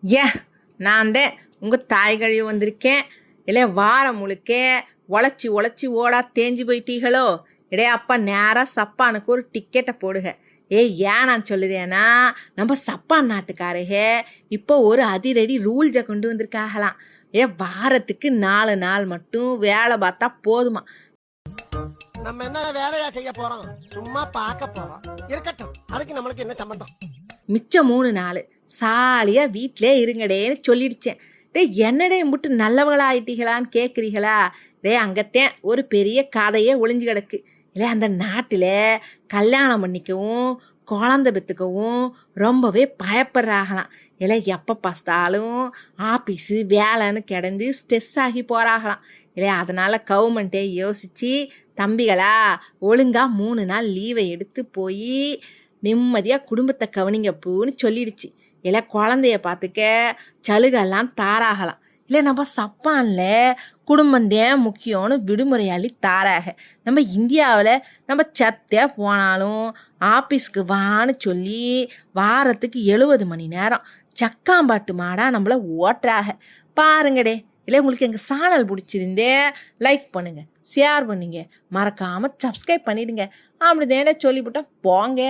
ஏன் நான் தான் உங்கள் தாய் கழுவி வந்திருக்கேன். இல்லை வாரம் முழுக்க உழைச்சி உழைச்சி ஓடா தேஞ்சு போயிட்டீங்களோ? இடையே அப்பா நேராக சப்பானுக்கு ஒரு டிக்கெட்டை போடுக. ஏன் நான் சொல்லுதேன்னா, நம்ம சப்பான் நாட்டுக்காரக இப்போ ஒரு அதிரடி ரூல்ஸை கொண்டு வந்திருக்காகலாம். வாரத்துக்கு 4 நாள் மட்டும் வேலை பார்த்தா போதுமா. நம்ம என்ன வேலையா செய்ய போறோம்? சும்மா பார்க்க போறோம். இருக்கட்டும், அதுக்கு நம்மளுக்கு என்ன சம்பந்தம்? மிச்சம் 3 நாள் சாலியாக வீட்டிலே இருங்கடேன்னு சொல்லிடுச்சேன். என்னடே முட்டு நல்லவங்களாயிட்டீங்களான்னு கேட்குறீங்களா? அங்கத்தான் ஒரு பெரிய கதையே ஒளிஞ்சு கிடக்கு. இல்லை அந்த நாட்டில் கல்யாணம் பண்ணிக்கவும் குழந்தை பெற்றுக்கவும் ரொம்பவே பயப்படுறாகலாம். இல்லை எப்போ பார்த்தாலும் ஆஃபீஸு வேலைன்னு கிடந்து ஸ்ட்ரெஸ் ஆகி போகிறாகலாம். இல்லை அதனால் கவர்மெண்ட்டே யோசித்து, தம்பிகளா ஒழுங்காக 3 நாள் லீவை எடுத்து போய் நிம்மதியாக குடும்பத்தை கவனிங்கப்பூன்னு சொல்லிடுச்சு. இல்லை குழந்தைய பார்த்துக்க சலுகைலாம் தாராகலாம். இல்லை நம்ம சப்பானில் குடும்பந்தேன் முக்கியம்னு விடுமுறை அள்ளி தாராக. நம்ம இந்தியாவில் நம்ம சத்தே போனாலும் ஆஃபீஸ்க்கு வான்னு சொல்லி வாரத்துக்கு 70 மணி நேரம் சக்காம்பாட்டு மாடாக நம்மளை ஓட்டுறாக பாருங்கடே. இல்லை உங்களுக்கு எங்கள் சேனல் பிடிச்சிருந்தே லைக் பண்ணுங்கள், ஷேர் பண்ணுங்க, மறக்காமல் சப்ஸ்கிரைப் பண்ணிவிடுங்க. அப்படி தேட சொல்லிவிட்டோம் போங்க.